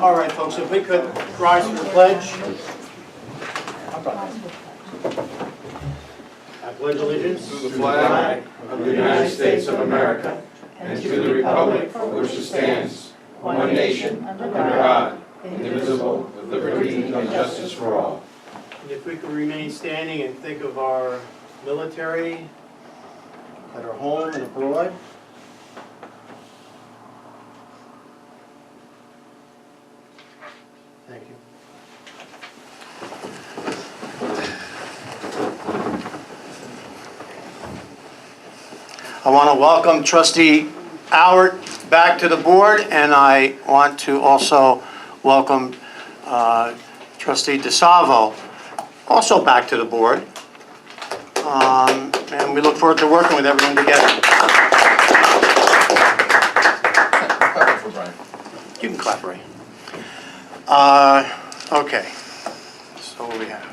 All right, folks, if we could rise for the pledge. I pledge allegiance To the flag of the United States of America and to the republic for which it stands, one nation, under God, indivisible, with liberty and justice for all. And if we could remain standing and think of our military at our home and abroad. Thank you. I want to welcome Trustee Howard back to the board, and I want to also welcome Trustee DeSalvo also back to the board. And we look forward to working with everyone together. You can clap, Ray. Okay. So what do we have?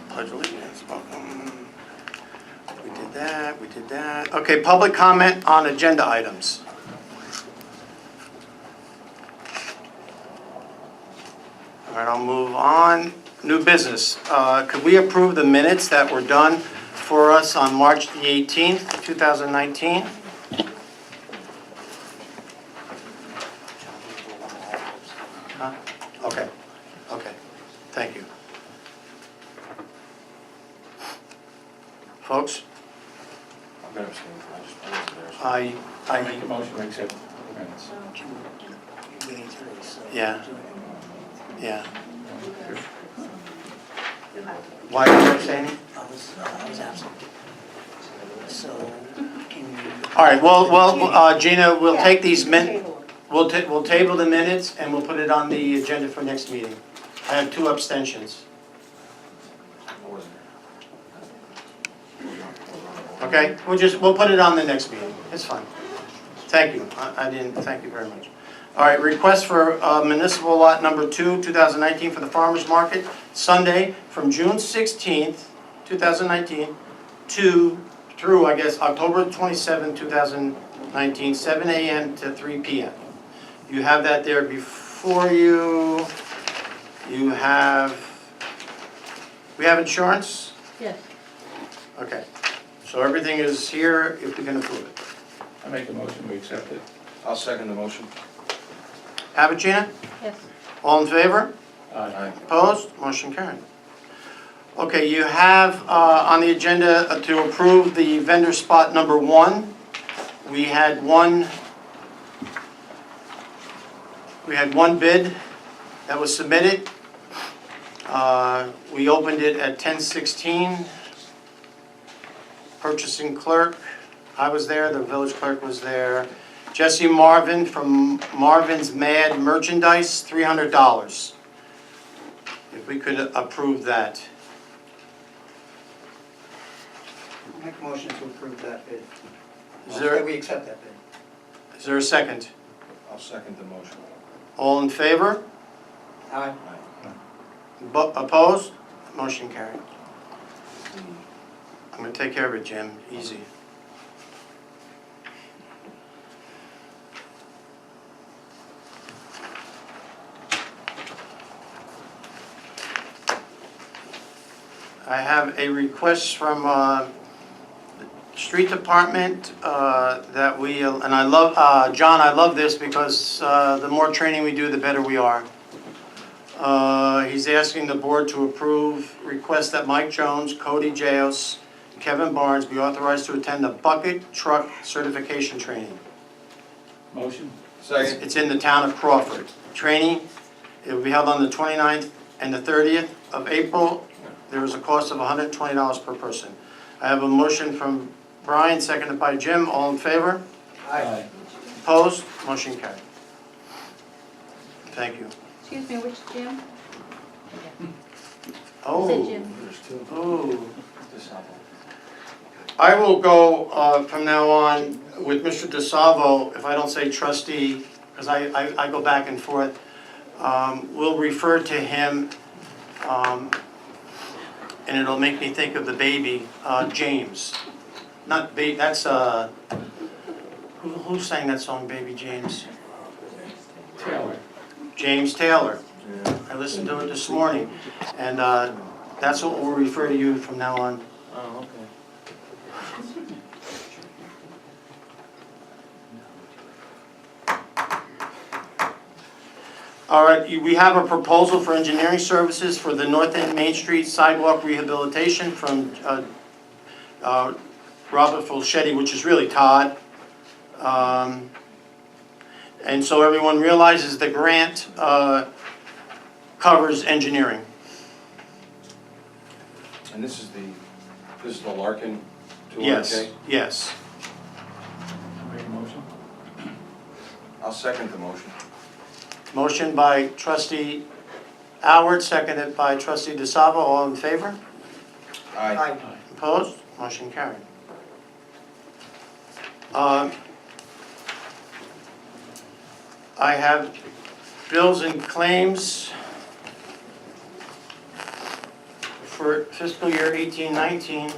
Pledge allegiance. Welcome. We did that. We did that. Okay. Public comment on agenda items. All right. I'll move on. New business. Could we approve the minutes that were done for us on March the 18th, 2019? Huh? Okay. Okay. Thank you. Folks? I'm going to abstain. I wasn't there. I Make a motion to accept the minutes. Yeah. Yeah. Why are you abstaining? I was absent. So, can you? All right, well, Gina, we'll take these we'll table the minutes and we'll put it on the agenda for next meeting. I have 2 abstentions. I wasn't there. Okay, we'll put it on the next meeting. It's fine. Thank you. I didn't, thank you very much. All right, request for municipal lot number 2, 2019 for the farmer's market, Sunday from June 16th, 2019 through, I guess, October 27, 2019, 7 a.m. to 3 p.m. You have that there before you. We have insurance? Yes. Okay, so everything is here if we can approve it. I make a motion, we accept it. I'll second the motion. Have it, Gina? Yes. All in favor? Aye. Opposed? Motion carried. Okay, you have on the agenda to approve the vendor spot number 1. We had one bid that was submitted. We opened it at 10:16. Purchasing clerk, I was there, the village clerk was there. Jesse Marvin from Marvin's Mad Merchandise, $300. If we could approve that. Make a motion to approve that bid. Is there, We accept that bid. is there a second? I'll second the motion. All in favor? Aye. Opposed? Motion carried. I'm going to take care of it, Jim. Easy. I have a request from the street department that we, and I love, John, I love this because the more training we do, the better we are. He's asking the board to approve request that Mike Jones, Cody Jayos, and Kevin Barnes be authorized to attend the bucket truck certification training. Motion? Second. It's in the town of Crawford. Training, it will be held on the 29th and the 30th of April. There is a cost of $120 per person. I have a motion from Brian, seconded by Jim. All in favor? Aye. Opposed? Motion carried. Thank you. Excuse me, which Jim? Oh. Said Jim. There's 2. Oh. I will go from now on with Mr. DeSalvo, if I don't say trustee, because I go back and forth. We'll refer to him, and it'll make me think of the baby, James. Not baby, that's, who sang that song, Baby James? Taylor. James Taylor. Yeah. I listened to it this morning, and that's what we'll refer to you from now on. Oh, okay. All right, we have a proposal for engineering services for the North End Main Street sidewalk rehabilitation from Robert Fulchetti, which is really Todd. And so everyone realizes the grant covers engineering. And this is the Larkin 200K? Yes, yes. I make a motion. I'll second the motion. Motion by trustee Howard, seconded by trustee DeSalvo. All in favor? Aye. Opposed? Motion carried. I have bills and claims for fiscal year 18-19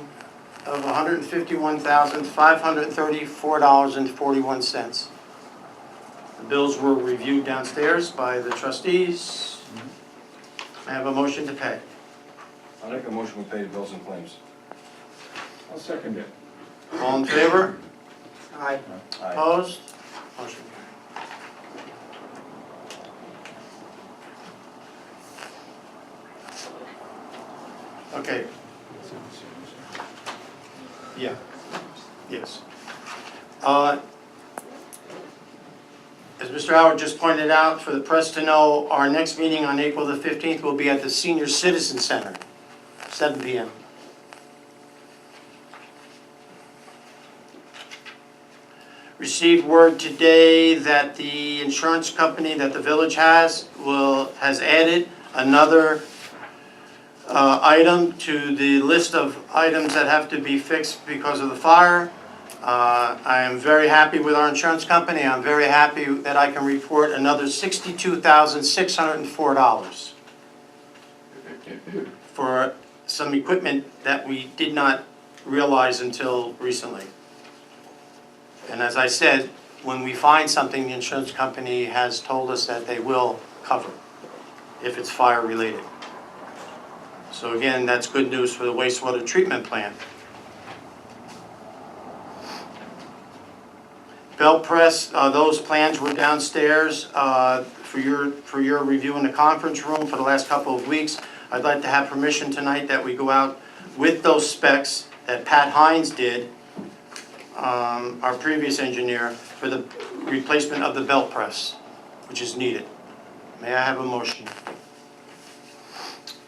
of $151,534.41. The bills were reviewed downstairs by the trustees. I have a motion to pay. I'll make a motion to pay the bills and claims. I'll second it. All in favor? Aye. Opposed? Motion carried. Okay, yeah, yes. As Mr. Howard just pointed out, for the press to know, our next meeting on April the 15th will be at the Senior Citizen Center, 7 p.m. Received word today that the insurance company that the village has added another item to the list of items that have to be fixed because of the fire. I am very happy with our insurance company. I'm very happy that I can report another $62,604 for some equipment that we did not realize until recently. And as I said, when we find something, the insurance company has told us that they will cover if it's fire related. So again, that's good news for the wastewater treatment plant. Belt press, those plans were downstairs for your review in the conference room for the last couple of weeks. I'd like to have permission tonight that we go out with those specs that Pat Hines did, our previous engineer, for the replacement of the belt press, which is needed. May I have a motion?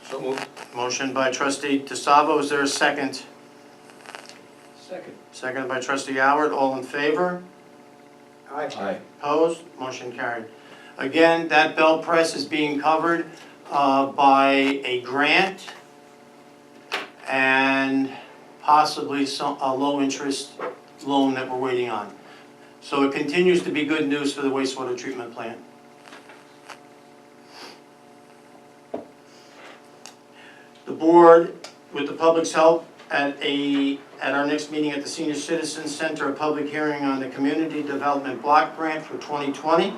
So moved. Motion by trustee DeSalvo, is there a second? Second. Second by trustee Howard, all in favor? Aye. Opposed? Motion carried. Again, that belt press is being covered by a grant and possibly a low-interest loan that we're waiting on. So it continues to be good news for the wastewater treatment plant. The board, with the public's help, at our next meeting at the Senior Citizens Center, a public hearing on the Community Development Block Grant for 2020.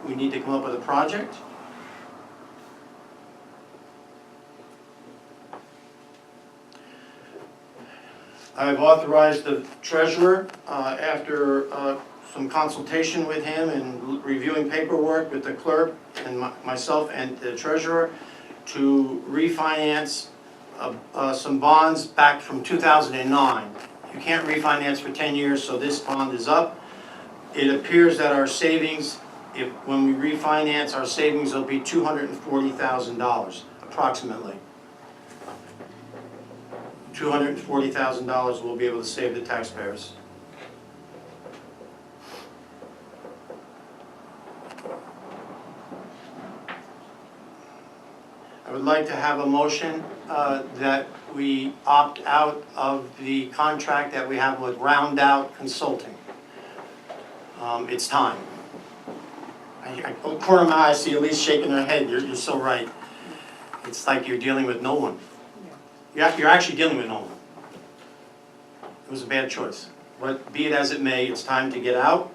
We need to come up with a project. I've authorized the treasurer, after some consultation with him and reviewing paperwork with the clerk and myself and the treasurer, to refinance some bonds back from 2009. You can't refinance for 10 years, so this bond is up. It appears that our savings, when we refinance, our savings will be $240,000, approximately. $240,000 we'll be able to save the taxpayers. I would like to have a motion that we opt out of the contract that we have with Round Out Consulting. It's time. Corner of my eye, I see Elise shaking her head. You're so right. It's like you're dealing with no one. You're actually dealing with no one. It was a bad choice. But be it as it may, it's time to get out.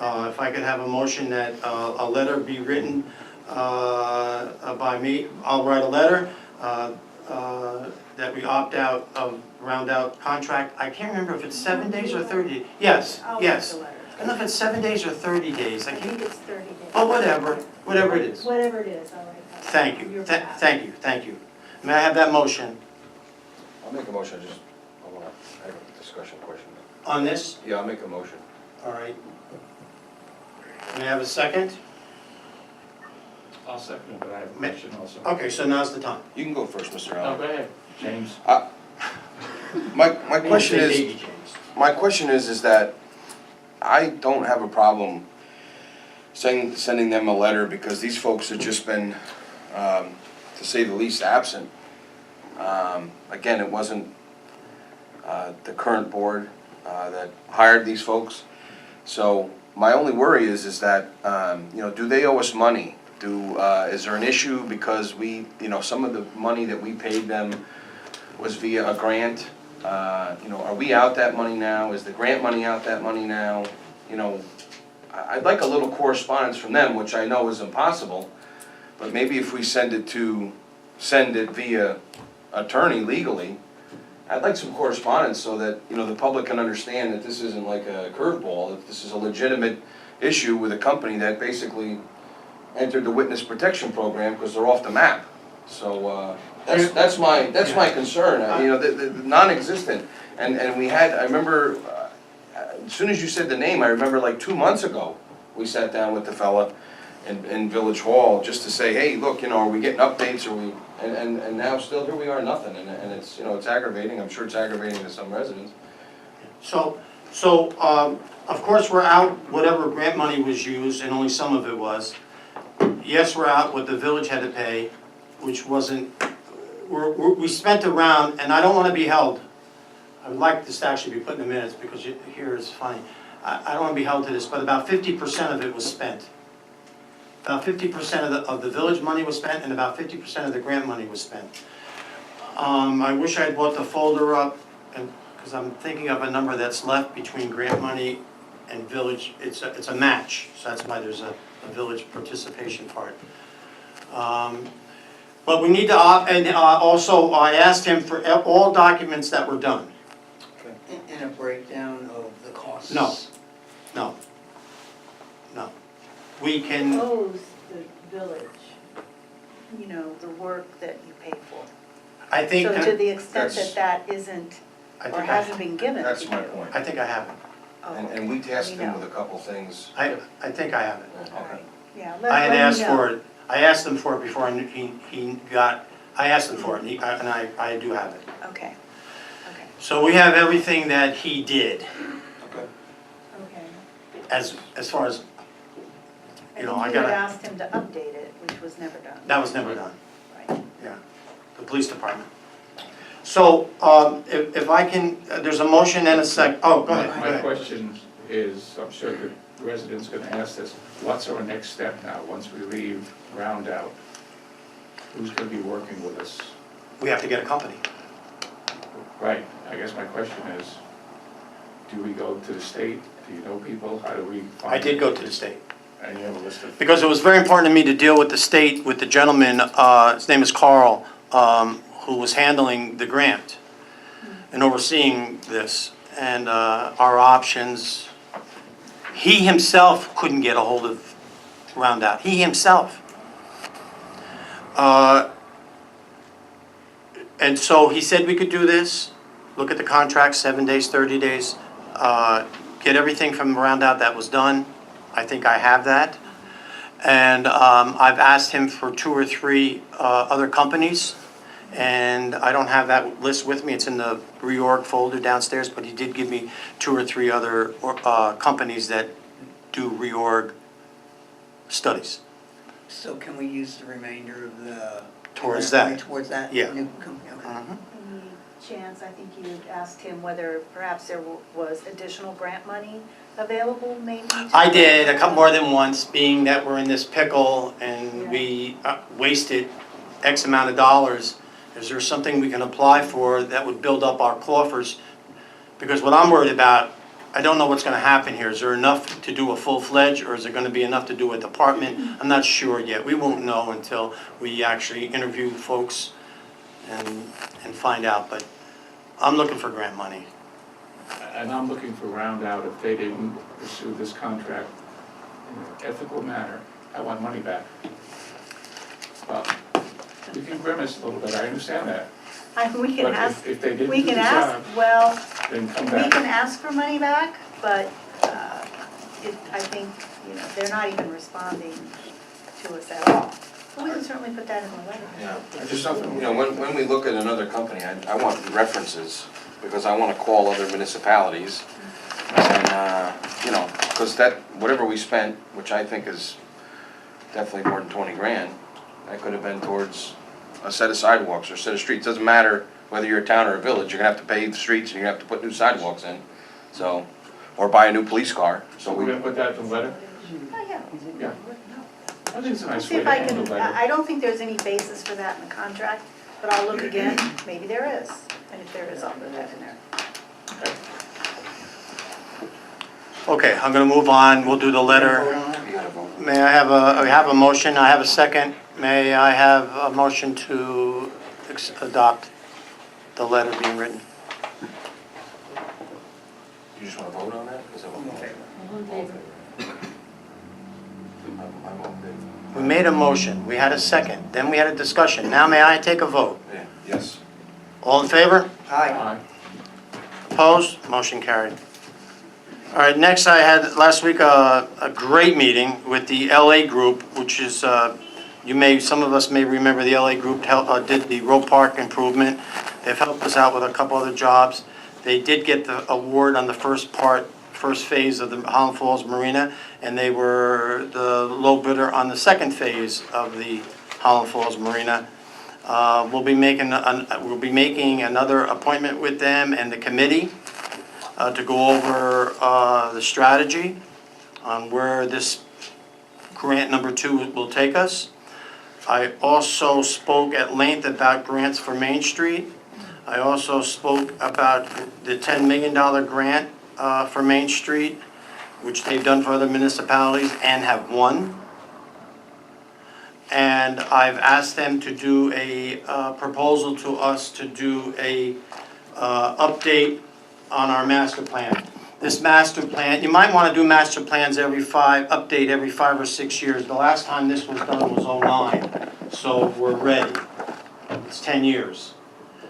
If I could have a motion that a letter be written by me, I'll write a letter that we opt out of round-out contract. I can't remember if it's 7 days or 30. Yes, I'll write yes. the letter. I don't know if it's 7 days or 30 days. I I think can't, it's 30 days. oh, whatever it is. Whatever it is, I'll write that. Thank you, Your behalf. thank you. May I have that motion I'll make a motion, I want to have a discussion question. on this? Yeah, I'll make a motion. All right. May I have a second? I'll second it, but I have a Ma- question also. Okay, so now's the time. You can go first, Mr. No, Allen. go ahead, James. My question Say is, Baby James. my question is that I don't have a problem sending them a letter because these folks have just been, to say the least, absent. Again, it wasn't the current board that hired these folks. So my only worry is that, do they owe us money? Is there an issue because some of the money that we paid them was via a grant? Are we out that money now? Is the grant money out that money now? I'd like a little correspondence from them, which I know is impossible, but maybe if we send it via attorney legally, I'd like some correspondence so that, the public can understand that this isn't like a curveball, that this is a legitimate issue with a company that basically entered the witness protection program because they're off the map. So, that's my concern, the non-existent. And we had, I remember, as soon as you said the name, I remember like 2 months ago, we sat down with the fella in Village Hall just to say, hey, look, are we getting updates, and now still here we are, nothing, and it's, it's aggravating, I'm sure it's aggravating to some residents. So, of course, we're out whatever grant money was used, and only some of it was. Yes, we're out what the village had to pay, which wasn't, we spent around, and I don't want to be held, I would like this to actually be put in the minutes because here it's funny. I don't want to be held to this, but about 50% of it was spent. About 50% of the village money was spent, and about 50% of the grant money was spent. I wish I had brought the folder up, because I'm thinking of a number that's left between grant money and village. It's a match, so that's why there's a village participation part. But we need to and also I asked him for all documents that were done. And a breakdown of the costs. No. We can, Owes the village, the work that you pay for. I think, So to the extent That's- that isn't, I or think hasn't been given. That's to my you. point. I think I have it. Oh, And we tasked we him know. with a couple things. I think I have it. All right. Yeah, I had let me asked know. for it. I asked him for it before he got, I asked him for it, and I do have it. Okay, So we have everything that he did, Okay. okay. as far as, I You know, think I you had gotta- asked him to update it, which was never done. that was never done, Right. the police department. So, if I can, there's a motion and a sec, oh, go ahead, go My ahead. question is, I'm sure the resident's gonna ask this, what's our next step now, once we leave Round Out? Who's gonna be working with us? We have to get a company. Right, I guess my question is, do we go to the state? Do you know people? How do we find? I did go to the state. And you have a list of, Because it was very important to me to deal with the state, with the gentleman, his name is Carl, who was handling the grant and overseeing this, and our options. He himself couldn't get a hold of Round Out, he himself. And so he said we could do this, look at the contract, 7 days, 30 days, get everything from Round Out that was done. I think I have that. And I've asked him for 2 or 3 other companies, and I don't have that list with me. It's in the reorg folder downstairs, but he did give me 2 or 3 other companies that do reorg studies. So can we use the remainder of the? Towards grant money that. Towards that? Yeah. New company, okay. Any chance, I think you asked him whether perhaps there was additional grant money available maybe? to- I did, a couple more than once, being that we're in this pickle and we wasted X amount of dollars. Is there something we can apply for that would build up our coffers? Because what I'm worried about I don't know what's gonna happen here. Is there enough to do a full-fledged, or is there gonna be enough to do a department? I'm not sure yet. We won't know until we actually interview folks and find out, but I'm looking for grant money. And I'm looking for round out if they didn't pursue this contract in an ethical manner. I want money back. Well, you can grimace a little bit, I understand that. We can But ask, if they didn't we do the can ask, job, well, then come we back. can ask for money back, but I think, they're not even responding to us at all. But we can certainly put that in the letter. Yeah, I Just something- you know, when we look at another company, I want references, because I wanna call other municipalities. And, because whatever we spent, which I think is definitely more than 20 grand, that could have been towards a set of sidewalks or a set of streets. Doesn't matter whether you're a town or a village, you're gonna have to pave the streets and you're gonna have to put new sidewalks in, so, or buy a new police car, so We're we, gonna put that in the letter? Oh, yeah. Yeah. I think it's a I'll nice see way if to I handle can, that. I don't think there's any basis for that in the contract, but I'll look again, maybe there is. And if there is, I'll put that in there. Okay, I'm gonna move on. We'll do the letter. we gotta vote. May I have a motion? I have a second. May I have a motion to adopt the letter being written? You just wanna vote on that? Is that what- All in favor. I'm all in favor. We made a motion. We had a second. Then we had a discussion. Now may I take a vote? Yeah, yes. All in favor? Aye. Opposed? Motion carried. All right, next I had last week a great meeting with the LA Group, which is, some of us may remember the LA Group did the Road Park improvement. They've helped us out with a couple other jobs. They did get the award on the first phase of the Holland Falls Marina, and they were the low bidder on the second phase of the Holland Falls Marina. We'll be making another appointment with them and the committee to go over the strategy on where this grant number 2 will take us. I also spoke at length about grants for Main Street. I also spoke about the $10 million grant for Main Street, which they've done for other municipalities and have won. And I've asked them to do a proposal to us to do a update on our master plan. This master plan, you might want to do master plans update every 5 or 6 years. The last time this was done was '09, so we're ready. It's 10 years.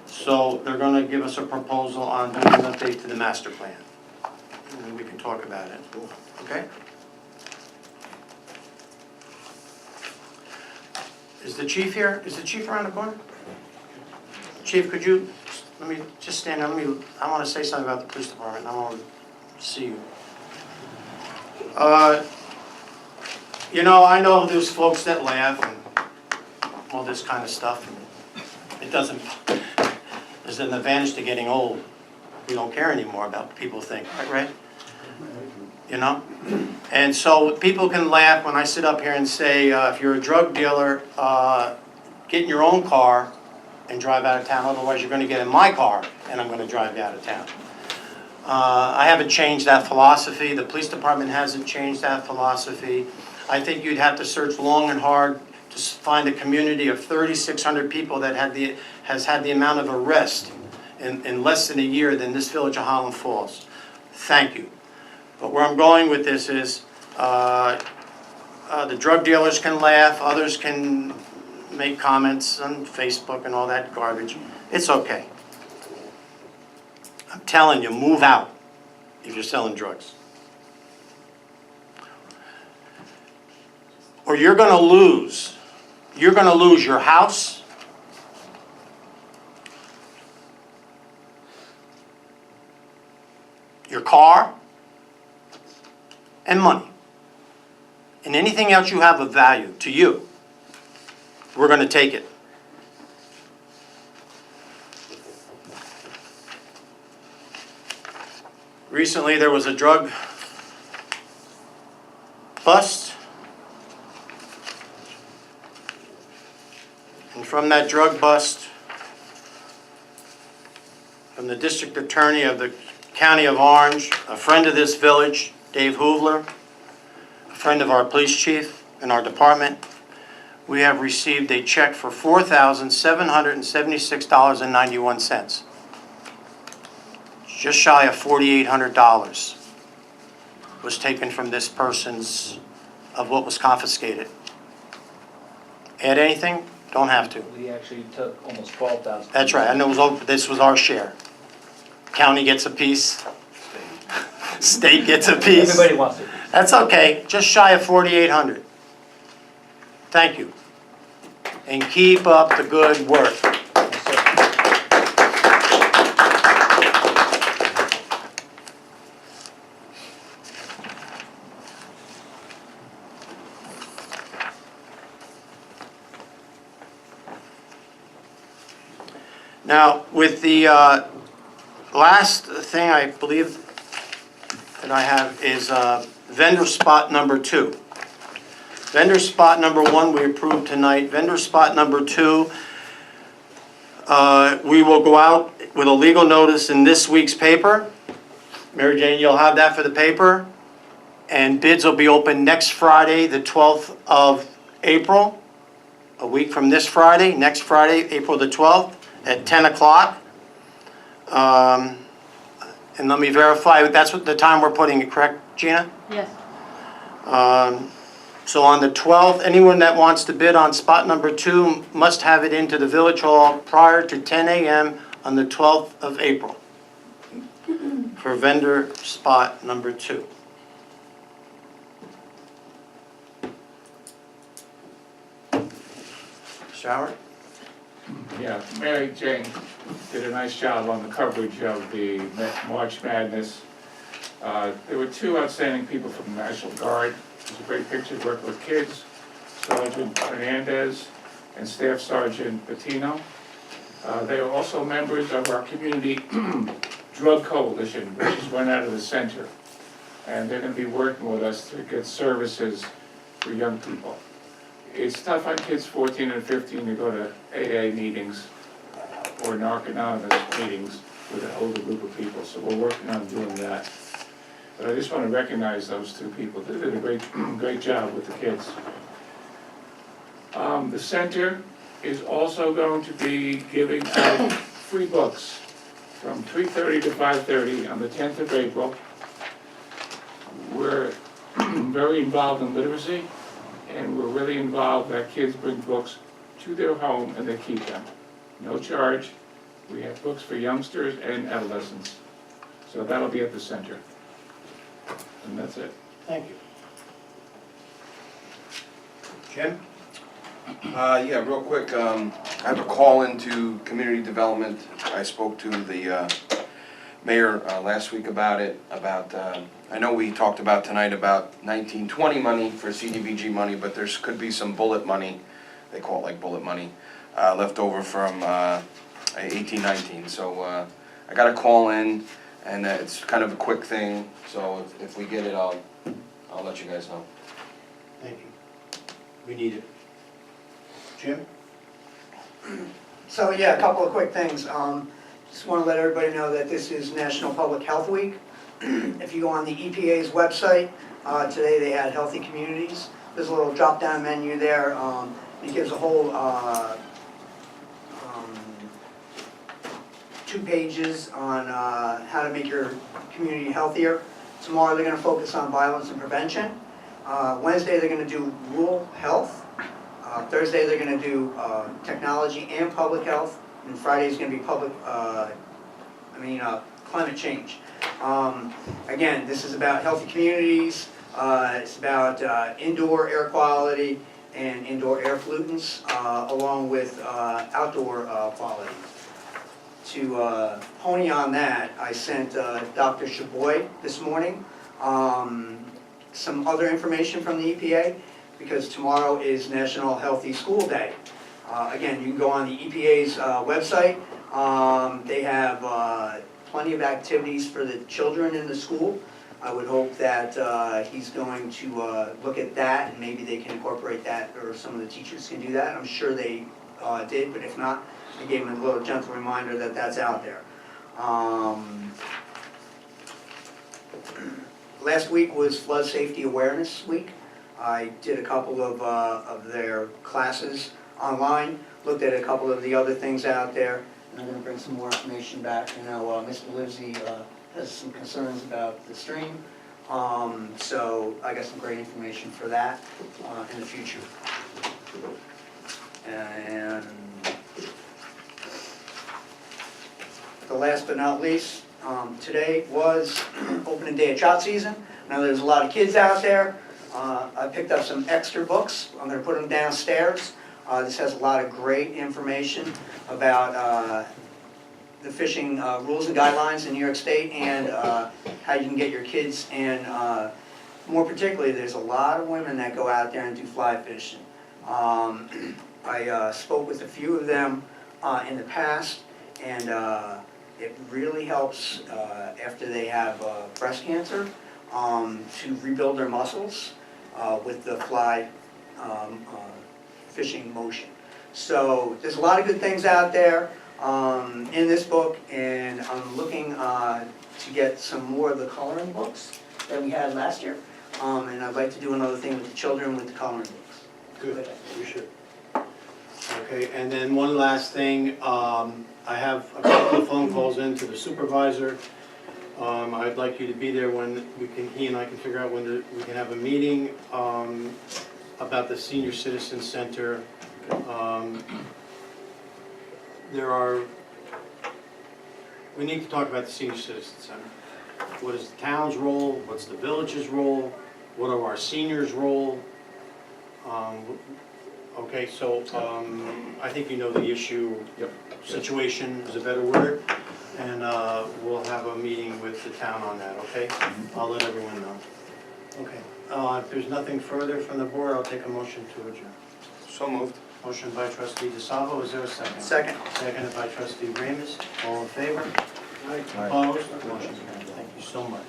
So they're going to give us a proposal on doing an update to the master plan. And then we can talk about it, okay? Is the chief here? Is the chief around the corner? Chief, could you, let me just stand there, I want to say something about the police department, I want to see you. I know there's folks that laugh and all this kind of stuff. It doesn't, there's an advantage to getting old. We don't care anymore about what people think, right? And so people can laugh when I sit up here and say, if you're a drug dealer, get in your own car and drive out of town, otherwise you're going to get in my car and I'm going to drive you out of town. I haven't changed that philosophy. The police department hasn't changed that philosophy. I think you'd have to search long and hard to find a community of 3,600 people that has had the amount of arrest in less than a year than this village of Holland Falls. Thank you. But where I'm going with this is, the drug dealers can laugh, others can make comments on Facebook and all that garbage. It's okay. I'm telling you, move out if you're selling drugs. Or you're going to lose. You're going to lose your house, your car, and money. And anything else you have of value to you, we're going to take it. Recently, there was a drug bust. And from that drug bust, from the district attorney of the County of Orange, a friend of this village, Dave Hoovler, a friend of our police chief in our department, we have received a check for $4,776.91. Just shy of $4,800 was taken from this person's, of what was confiscated. Add anything? Don't have to. We actually took almost 12,000. That's right, I know this was our share. County gets a piece, state gets a piece. Everybody wants it. That's okay, just shy of 4,800. Thank you. And keep up the good work. Yes, sir. Now, with the last thing I believe that I have is vendor spot number 2. Vendor spot number 1 we approved tonight. Vendor spot number 2, we will go out with a legal notice in this week's paper. Mary Jane, you'll have that for the paper. And bids will be open next Friday, the 12th of April, a week from this Friday, next Friday, April the 12th, at 10 o'clock. And let me verify, that's what the time we're putting it, correct, Gina? Yes. So on the 12th, anyone that wants to bid on spot number 2 must have it into the Village Hall prior to 10 a.m. on the 12th of April for vendor spot number 2. Mr. Howard? Yeah, Mary Jane did a nice job on the coverage of the March Madness. There were 2 outstanding people from the National Guard. It was a great picture, working with kids, Sergeant Hernandez and Staff Sergeant Bettino. They are also members of our community drug coalition, which is run out of the center. And they're going to be working with us to get services for young people. It's tough on kids 14 and 15 to go to AA meetings or Narconomics meetings with an older group of people, so we're working on doing that. But I just want to recognize those 2 people. They did a great job with the kids. The center is also going to be giving out free books from 3:30 to 5:30 on the 10th of April. We're very involved in literacy, and we're really involved that kids bring books to their home and they keep them. No charge. We have books for youngsters and adolescents. So that'll be at the center. And that's it. Thank you. Jim? Yeah, real quick, I have a call into community development. I spoke to the mayor last week about it, I know we talked about tonight about 1920 money for CDBG money, but there could be some bullet money, they call it like bullet money, left over from 1819. So I got a call in, and it's kind of a quick thing, so if we get it, I'll let you guys know. Thank you. We need it. Jim? So, yeah, a couple of quick things. Just want to let everybody know that this is National Public Health Week. If you go on the EPA's website, today they had Healthy Communities. There's a little drop-down menu there. It gives a whole 2 pages on how to make your community healthier. Tomorrow they're going to focus on violence and prevention. Wednesday they're going to do rural health. Thursday they're going to do technology and public health. And Friday is going to be climate change. Again, this is about healthy communities. It's about indoor air quality and indoor air pollutants, along with outdoor quality. To pony on that, I sent Dr. Chaboy this morning some other information from the EPA, because tomorrow is National Healthy School Day. Again, you can go on the EPA's website. They have plenty of activities for the children in the school. I would hope that he's going to look at that, and maybe they can incorporate that, or some of the teachers can do that. I'm sure they did, but if not, I gave him a little gentle reminder that that's out there. Last week was Flood Safety Awareness Week. I did a couple of their classes online, looked at a couple of the other things out there, and I'm gonna bring some more information back. I know Mr. Livesey has some concerns about the stream, so I got some great information for that in the future. And the last but not least, today was opening day of Chot season. I know there's a lot of kids out there. I picked up some extra books. I'm going to put them downstairs. This has a lot of great information about the fishing rules and guidelines in New York State and how you can get your kids. And more particularly, there's a lot of women that go out there and do fly fishing. I spoke with a few of them in the past, and it really helps after they have breast cancer to rebuild their muscles with the fly fishing motion. So there's a lot of good things out there in this book, and I'm looking to get some more of the coloring books that we had last year. And I'd like to do another thing with the children with the coloring books. Good, we should. Okay, and then one last thing, I have a couple of phone calls in to the supervisor. I'd like you to be there when he and I can figure out when we can have a meeting about the Senior Citizen Center. We need to talk about the Senior Citizen Center. What is the town's role? What's the village's role? What are our seniors' role? Okay, so I think you know the issue. Yep. Situation is a better word, and we'll have a meeting with the town on that, okay? I'll let everyone know. Okay, if there's nothing further from the board, I'll take a motion to adjourn. So moved. Motion by trustee DeSalvo, is there a second? Second. Seconded by trustee Ramus, all in favor? Aye. Opposed? Motion carried, thank you so much.